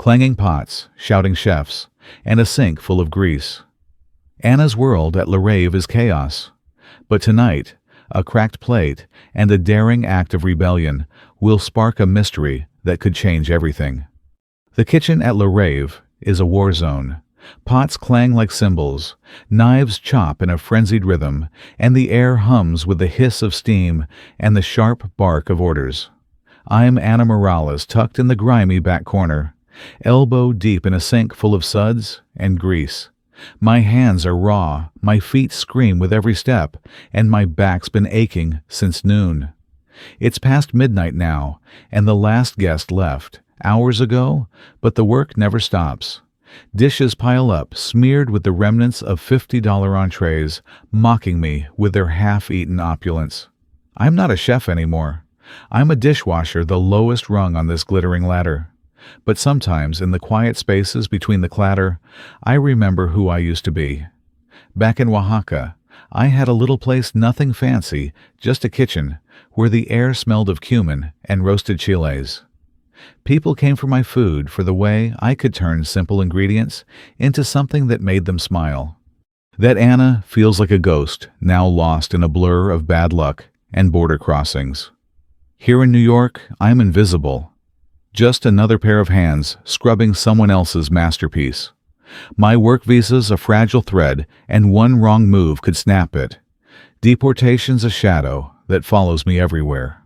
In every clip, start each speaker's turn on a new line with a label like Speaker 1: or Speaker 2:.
Speaker 1: clanging pots, shouting chefs, and a sink full of grease. Anna's world at Rêve is chaos. But tonight, a cracked plate and a daring act of rebellion will spark a mystery that could change everything. The kitchen at Rêve is a war zone. Pots clang like cymbals, knives chop in a frenzied rhythm, and the air hums with the hiss of steam and the sharp bark of orders. I'm Anna Morales, tucked in the grimy back corner, elbow deep in a sink full of suds and grease. My hands are raw, my feet scream with every step, and my back's been aching since noon. It's past midnight now, and the last guest left hours ago, but the work never stops. Dishes pile up, smeared with the remnants of $50 entrees, mocking me with their half-eaten opulence. I'm not a chef anymore. I'm a dishwasher, the lowest rung on this glittering ladder. But sometimes, in the quiet spaces between the clatter, I remember who I used to be. Back in Oaxaca, I had a little place, nothing fancy, just a kitchen, where the air smelled of cumin and roasted chiles. People came for my food, for the way I could turn simple ingredients into something that made them smile. That Anna feels like a ghost, now lost in a blur of bad luck and border crossings. Here in New York, I'm invisible. Just another pair of hands scrubbing someone else's masterpiece. My work visa's a fragile thread, and one wrong move could snap it. Deportation's a shadow that follows me everywhere.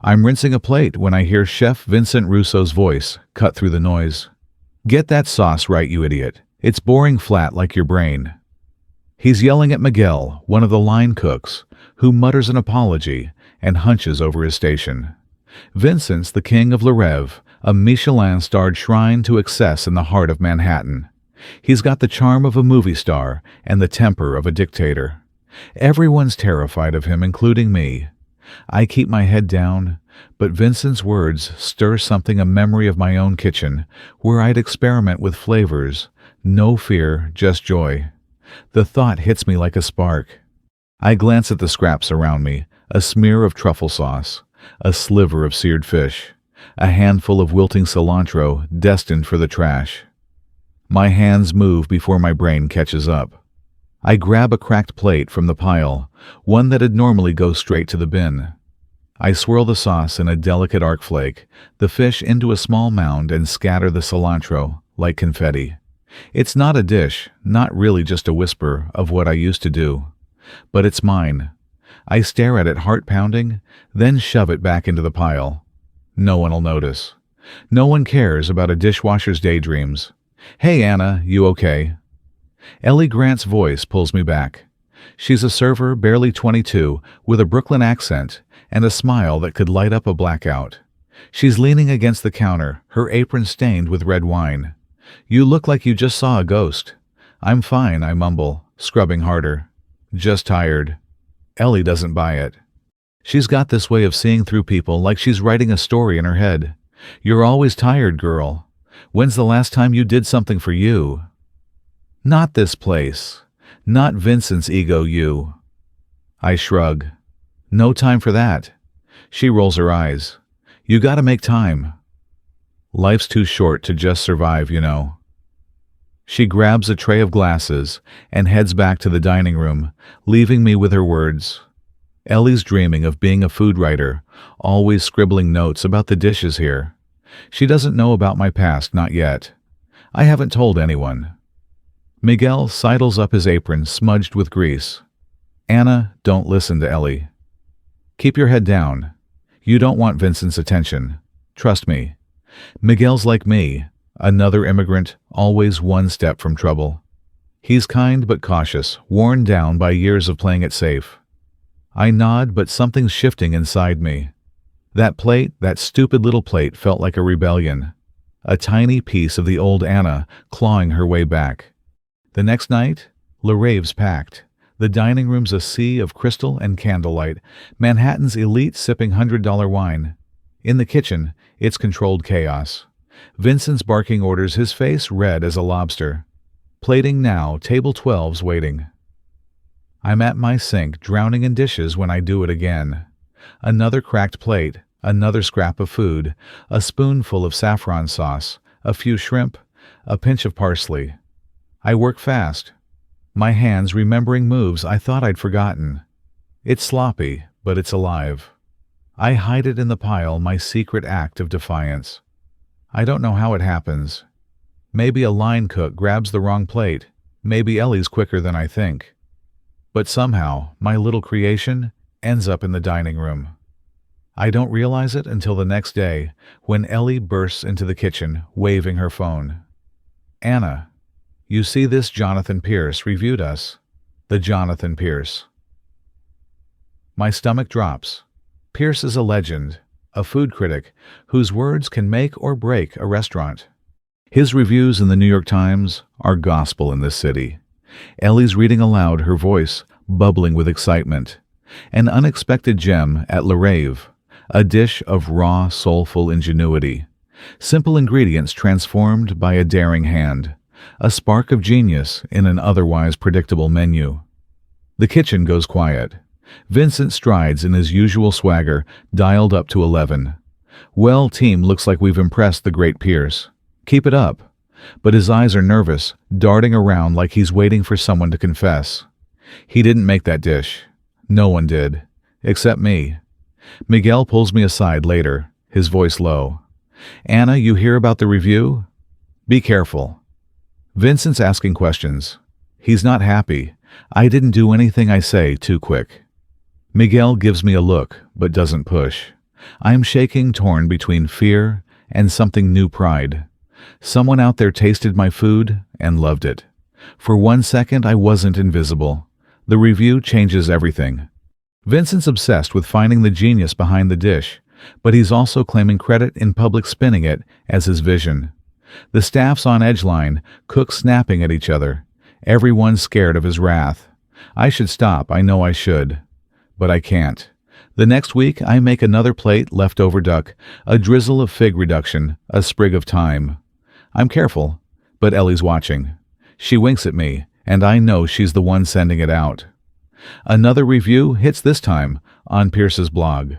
Speaker 1: I'm rinsing a plate when I hear Chef Vincent Russo's voice cut through the noise. "Get that sauce right, you idiot. It's boring flat like your brain." He's yelling at Miguel, one of the line cooks, who mutters an apology and hunches over his station. Vincent's the king of Rêve, a Michelin-starred shrine to excess in the heart of Manhattan. He's got the charm of a movie star and the temper of a dictator. Everyone's terrified of him, including me. I keep my head down, but Vincent's words stir something, a memory of my own kitchen, where I'd experiment with flavors. No fear, just joy. The thought hits me like a spark. I glance at the scraps around me, a smear of truffle sauce, a sliver of seared fish, a handful of wilting cilantro destined for the trash. My hands move before my brain catches up. I grab a cracked plate from the pile, one that'd normally go straight to the bin. I swirl the sauce in a delicate arc flake, the fish into a small mound, and scatter the cilantro like confetti. It's not a dish, not really, just a whisper of what I used to do. But it's mine. I stare at it, heart pounding, then shove it back into the pile. No one'll notice. No one cares about a dishwasher's daydreams. "Hey Anna, you okay?" Ellie Grant's voice pulls me back. She's a server, barely 22, with a Brooklyn accent and a smile that could light up a blackout. She's leaning against the counter, her apron stained with red wine. "You look like you just saw a ghost." "I'm fine," I mumble, scrubbing harder. "Just tired." Ellie doesn't buy it. She's got this way of seeing through people, like she's writing a story in her head. "You're always tired, girl. When's the last time you did something for you?" "Not this place. Not Vincent's ego, you." I shrug. "No time for that." She rolls her eyes. "You gotta make time. Life's too short to just survive, you know." She grabs a tray of glasses and heads back to the dining room, leaving me with her words. Ellie's dreaming of being a food writer, always scribbling notes about the dishes here. She doesn't know about my past, not yet. I haven't told anyone. Miguel sidles up his apron, smudged with grease. "Anna, don't listen to Ellie. Keep your head down. You don't want Vincent's attention. Trust me." Miguel's like me, another immigrant, always one step from trouble. He's kind but cautious, worn down by years of playing it safe. I nod, but something's shifting inside me. That plate, that stupid little plate, felt like a rebellion. A tiny piece of the old Anna clawing her way back. The next night, Rêve's packed. The dining room's a sea of crystal and candlelight, Manhattan's elite sipping $100 wine. In the kitchen, it's controlled chaos. Vincent's barking orders, his face red as a lobster. Plating now, table 12's waiting. I'm at my sink, drowning in dishes when I do it again. Another cracked plate, another scrap of food, a spoonful of saffron sauce, a few shrimp, a pinch of parsley. I work fast, my hands remembering moves I thought I'd forgotten. It's sloppy, but it's alive. I hide it in the pile, my secret act of defiance. I don't know how it happens. Maybe a line cook grabs the wrong plate. Maybe Ellie's quicker than I think. But somehow, my little creation ends up in the dining room. I don't realize it until the next day, when Ellie bursts into the kitchen, waving her phone. "Anna, you see this Jonathan Pierce reviewed us." The Jonathan Pierce. My stomach drops. Pierce is a legend, a food critic whose words can make or break a restaurant. His reviews in the New York Times are gospel in this city. Ellie's reading aloud, her voice bubbling with excitement. An unexpected gem at Rêve, a dish of raw, soulful ingenuity. Simple ingredients transformed by a daring hand. A spark of genius in an otherwise predictable menu. The kitchen goes quiet. Vincent strides in his usual swagger, dialed up to 11. "Well, team, looks like we've impressed the great Pierce. Keep it up." But his eyes are nervous, darting around like he's waiting for someone to confess. He didn't make that dish. No one did. Except me. Miguel pulls me aside later, his voice low. "Anna, you hear about the review? Be careful." Vincent's asking questions. He's not happy. I didn't do anything I say too quick. Miguel gives me a look, but doesn't push. I'm shaking, torn between fear and something new pride. Someone out there tasted my food and loved it. For 1 second, I wasn't invisible. The review changes everything. Vincent's obsessed with finding the genius behind the dish, but he's also claiming credit in public, spinning it as his vision. The staff's on edgeline, cooks snapping at each other. Everyone's scared of his wrath. I should stop, I know I should. But I can't. The next week, I make another plate, leftover duck, a drizzle of fig reduction, a sprig of thyme. I'm careful, but Ellie's watching. She winks at me, and I know she's the one sending it out. Another review hits, this time on Pierce's blog.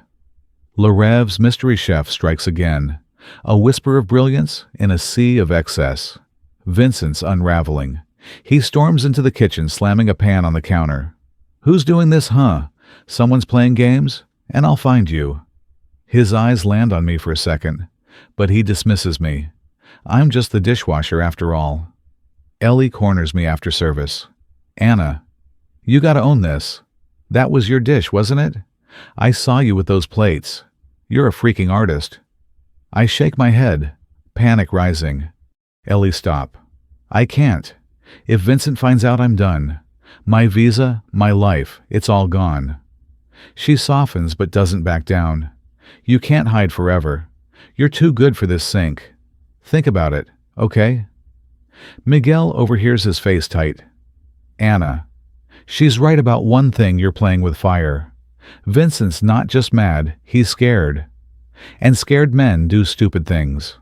Speaker 1: Rêve's mystery chef strikes again. A whisper of brilliance in a sea of excess. Vincent's unraveling. He storms into the kitchen, slamming a pan on the counter. "Who's doing this, huh? Someone's playing games? And I'll find you." His eyes land on me for a second, but he dismisses me. I'm just the dishwasher after all. Ellie corners me after service. "Anna, you gotta own this. That was your dish, wasn't it? I saw you with those plates. You're a freaking artist." I shake my head, panic rising. "Ellie, stop. I can't. If Vincent finds out, I'm done. My visa, my life, it's all gone." She softens but doesn't back down. "You can't hide forever. You're too good for this sink. Think about it, okay?" Miguel overhears, his face tight. "Anna, she's right about one thing, you're playing with fire. Vincent's not just mad, he's scared. And scared men do stupid things.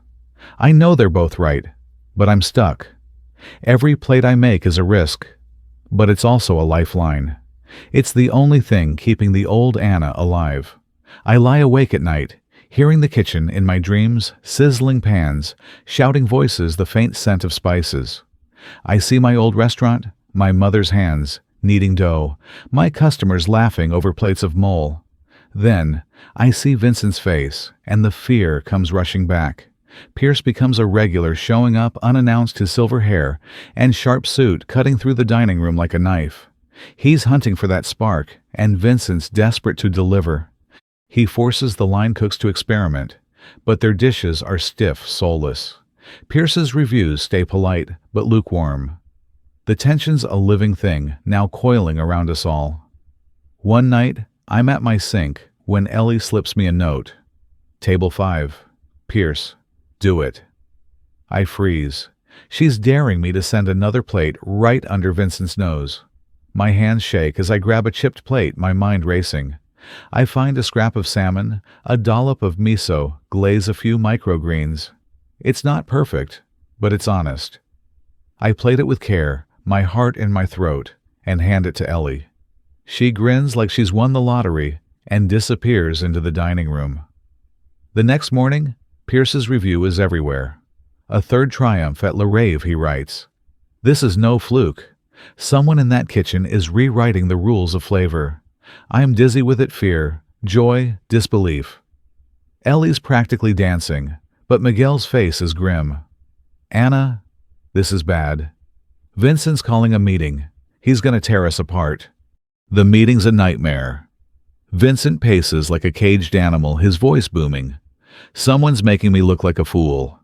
Speaker 1: I know they're both right, but I'm stuck. Every plate I make is a risk, but it's also a lifeline. It's the only thing keeping the old Anna alive. I lie awake at night, hearing the kitchen in my dreams, sizzling pans, shouting voices, the faint scent of spices. I see my old restaurant, my mother's hands, kneading dough, my customers laughing over plates of mole. Then I see Vincent's face, and the fear comes rushing back. Pierce becomes a regular, showing up unannounced, his silver hair and sharp suit cutting through the dining room like a knife. He's hunting for that spark, and Vincent's desperate to deliver. He forces the line cooks to experiment, but their dishes are stiff, soulless. Pierce's reviews stay polite, but lukewarm. The tension's a living thing, now coiling around us all. One night, I'm at my sink when Ellie slips me a note. "Table 5. Pierce, do it." I freeze. She's daring me to send another plate right under Vincent's nose. My hands shake as I grab a chipped plate, my mind racing. I find a scrap of salmon, a dollop of miso, glaze a few microgreens. It's not perfect, but it's honest. I plate it with care, my heart in my throat, and hand it to Ellie. She grins like she's won the lottery and disappears into the dining room. The next morning, Pierce's review is everywhere. A third triumph at Rêve, he writes. This is no fluke. Someone in that kitchen is rewriting the rules of flavor. I am dizzy with it, fear, joy, disbelief. Ellie's practically dancing, but Miguel's face is grim. Anna, this is bad. Vincent's calling a meeting. He's gonna tear us apart. The meeting's a nightmare. Vincent paces like a caged animal, his voice booming. Someone's making me look like a fool.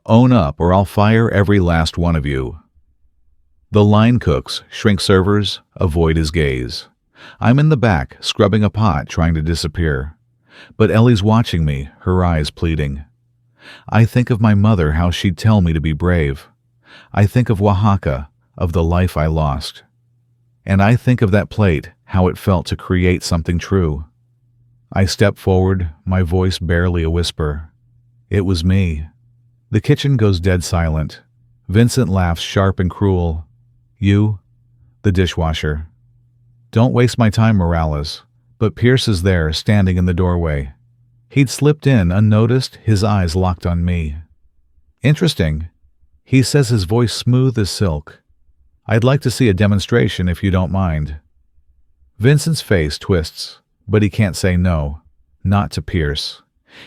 Speaker 1: Own up or I'll fire every last one of you. The line cooks, shrink servers, avoid his gaze. I'm in the back, scrubbing a pot, trying to disappear. But Ellie's watching me, her eyes pleading. I think of my mother, how she'd tell me to be brave. I think of Oaxaca, of the life I lost. And I think of that plate, how it felt to create something true. I step forward, my voice barely a whisper. It was me. The kitchen goes dead silent. Vincent laughs sharp and cruel. You, the dishwasher. Don't waste my time, Morales. But Pierce is there, standing in the doorway. He'd slipped in unnoticed, his eyes locked on me. Interesting. He says, his voice smooth as silk. I'd like to see a demonstration if you don't mind. Vincent's face twists, but he can't say no. Not to Pierce.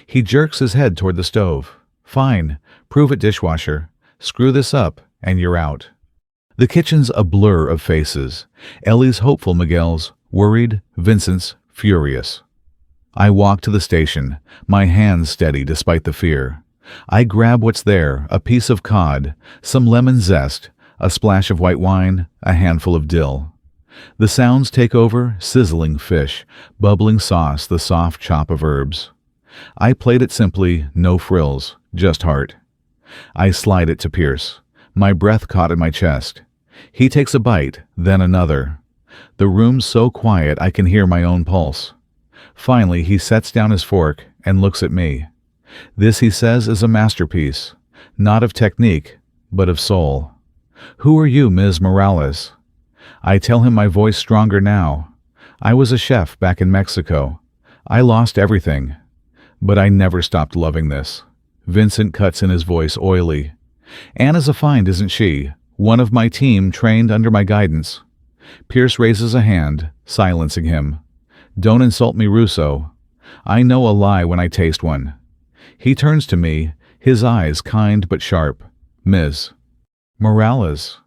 Speaker 1: He jerks his head toward the stove. Fine, prove it, dishwasher. Screw this up, and you're out. The kitchen's a blur of faces. Ellie's hopeful, Miguel's worried, Vincent's furious. I walk to the station, my hands steady despite the fear. I grab what's there, a piece of cod, some lemon zest, a splash of white wine, a handful of dill. The sounds take over, sizzling fish, bubbling sauce, the soft chop of herbs. I plate it simply, no frills, just heart. I slide it to Pierce, my breath caught in my chest. He takes a bite, then another. The room's so quiet I can hear my own pulse. Finally, he sets down his fork and looks at me. This, he says, is a masterpiece, not of technique, but of soul. Who are you, Ms. Morales? I tell him, my voice stronger now. I was a chef back in Mexico. I lost everything. But I never stopped loving this. Vincent cuts in, his voice oily. Anna's a find, isn't she? One of my team trained under my guidance. Pierce raises a hand, silencing him. Don't insult me, Russo. I know a lie when I taste one. He turns to me, his eyes kind but sharp. Ms. Morales.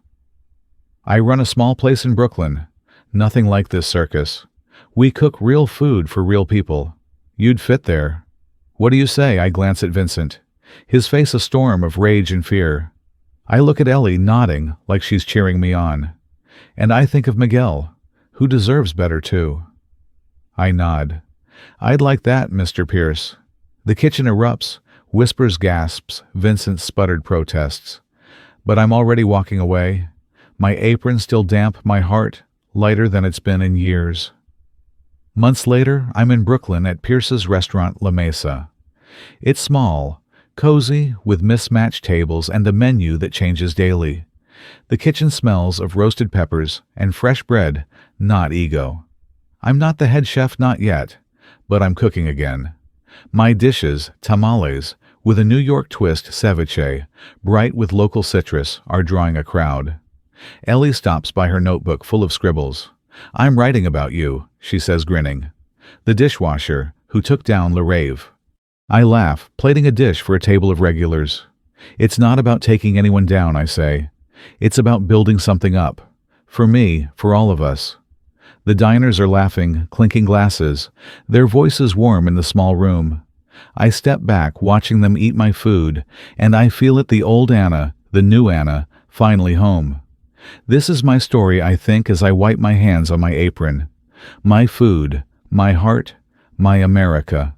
Speaker 1: I run a small place in Brooklyn. Nothing like this circus. We cook real food for real people. You'd fit there. What do you say? I glance at Vincent, his face a storm of rage and fear. I look at Ellie, nodding like she's cheering me on. And I think of Miguel, who deserves better too. I nod. I'd like that, Mr. Pierce. The kitchen erupts, whispers, gasps, Vincent sputtered protests. But I'm already walking away. My apron still damp, my heart lighter than it's been in years. Months later, I'm in Brooklyn at Pierce's restaurant La Mesa. It's small, cozy, with mismatched tables and a menu that changes daily. The kitchen smells of roasted peppers and fresh bread, not ego. I'm not the head chef, not yet, but I'm cooking again. My dishes, tamales, with a New York twist, ceviche, bright with local citrus, are drawing a crowd. Ellie stops by, her notebook full of scribbles. I'm writing about you, she says, grinning. The dishwasher, who took down Rêve. I laugh, plating a dish for a table of regulars. It's not about taking anyone down, I say. It's about building something up. For me, for all of us. The diners are laughing, clinking glasses, their voices warm in the small room. I step back, watching them eat my food, and I feel it, the old Anna, the new Anna, finally home. This is my story, I think, as I wipe my hands on my apron. My food, my heart, my America.